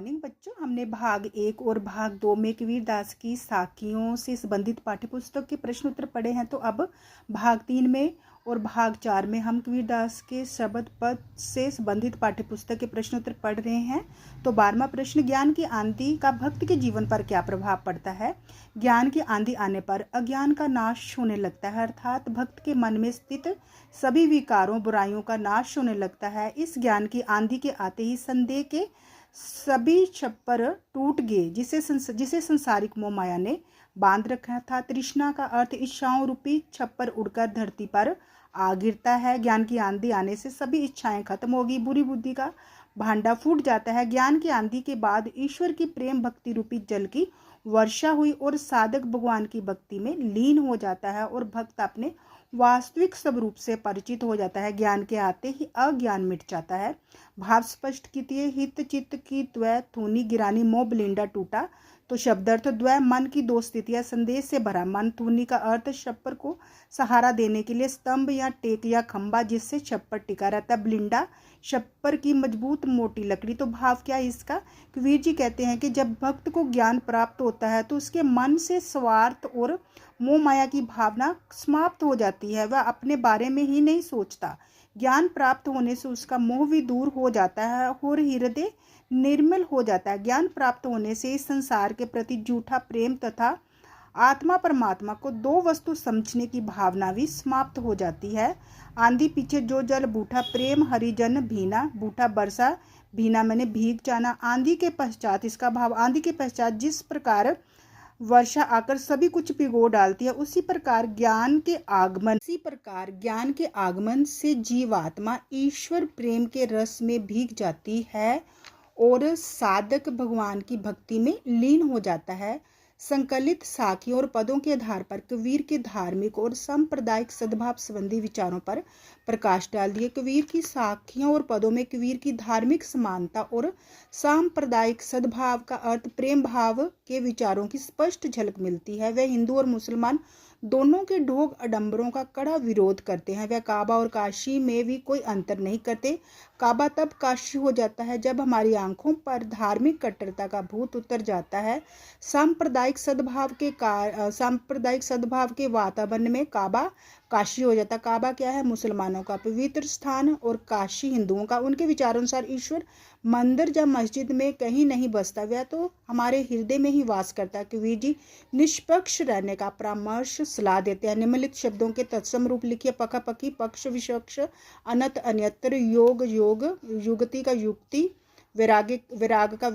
Morning बच्चों। हमने भाग 1 और भाग 2 में कबीरदास की साखियों से संबंधित पाठ्यपुस्तक के प्रश्न उत्तर पढ़े हैं। तो अब भाग 3 में और भाग 4 में हम कबीरदास के शब्द पद से संबंधित पाठ्यपुस्तक के प्रश्न उत्तर पढ़ रहे हैं। तो 12वां प्रश्न, ज्ञान की आंधी का भक्त के जीवन पर क्या प्रभाव पड़ता है। ज्ञान की आंधी आने पर अज्ञान का नाश होने लगता है, अर्थात भक्त के मन में स्थित सभी विकारों बुराइयों का नाश होने लगता है। इस ज्ञान की आंधी के आते ही संदेह के सभी छप्पर टूट गए जिसे संसारिक मोह माया ने बांध रखा था। तृष्णा का अर्थ इच्छाओं रूपी छप्पर उड़कर धरती पर आ गिरता है। ज्ञान की आंधी आने से सभी इच्छाएं खत्म होगी, बुरी बुद्धि का भांडा फूट जाता है। ज्ञान की आंधी के बाद ईश्वर की प्रेम भक्ति रूपी जल की वर्षा हुई और साधक भगवान की भक्ति में लीन हो जाता है और भक्त अपने वास्तविक स्वरूप से परिचित हो जाता है। ज्ञान के आते ही अज्ञान मिट जाता है। भाव स्पष्ट कीजिए। हित चित्त की द्वय थूनी गिरानी मोह बलिंडा टूटा। तो शब्दार्थ, द्वय मन की दो स्थितियां, संदेश से भरा मन। थूनी का अर्थ छप्पर को सहारा देने के लिए स्तंभ या टेक या खंबा जिससे छप्पर टिका रहता है। बलिंडा छप्पर की मजबूत मोटी लकड़ी। तो भाव क्या है इसका। कबीर जी कहते हैं कि जब भक्त को ज्ञान प्राप्त होता है तो उसके मन से स्वार्थ और मोह माया की भावना समाप्त हो जाती है। वह अपने बारे में ही नहीं सोचता। ज्ञान प्राप्त होने से उसका मोह भी दूर हो जाता है और हृदय निर्मल हो जाता है। ज्ञान प्राप्त होने से इस संसार के प्रति झूठा प्रेम तथा आत्मा परमात्मा को दो वस्तु समझने की भावना भी समाप्त हो जाती है। आंधी पीछे जो जल बूठा, प्रेम हरिजन भीना। बूठा बरसा, भीना मैंने भीग जाना। आंधी के पश्चात, इसका भाव आंधी के पश्चात जिस प्रकार वर्षा आकर सभी कुछ भिगो डालती है, उसी प्रकार ज्ञान के आगमन से जीवात्मा ईश्वर प्रेम के रस में भीग जाती है और साधक भगवान की भक्ति में लीन हो जाता है। संकलित साखियों और पदों के आधार पर कबीर के धार्मिक और सांप्रदायिक सद्भाव संबंधी विचारों पर प्रकाश डाल दिए। कबीर की साखियों और पदों में कबीर की धार्मिक समानता और सांप्रदायिक सद्भाव का अर्थ प्रेम भाव के विचारों की स्पष्ट झलक मिलती है। वे हिंदू और मुसलमान दोनों के ढोंग अडंबरों का कड़ा विरोध करते हैं। वे काबा और काशी में भी कोई अंतर नहीं करते। काबा तब काशी हो जाता है जब हमारी आंखों पर धार्मिक कट्टरता का भूत उतर जाता है। सांप्रदायिक सद्भाव के वातावरण में काबा काशी हो जाता है। काबा क्या है, मुसलमानों का पवित्र स्थान, और काशी हिंदुओं का। उनके विचारानुसार ईश्वर मंदिर या मस्जिद में कहीं नहीं बसता, वह तो हमारे हृदय में ही वास करता है। कबीर जी निष्पक्ष रहने का परामर्श सलाह देते हैं। निम्नलिखित शब्दों के तत्सम रूप लिखिए। पका पकी, पक्ष विपक्ष, अनत अन्यत्र, योग योग, युगति का युक्ति, वैराग का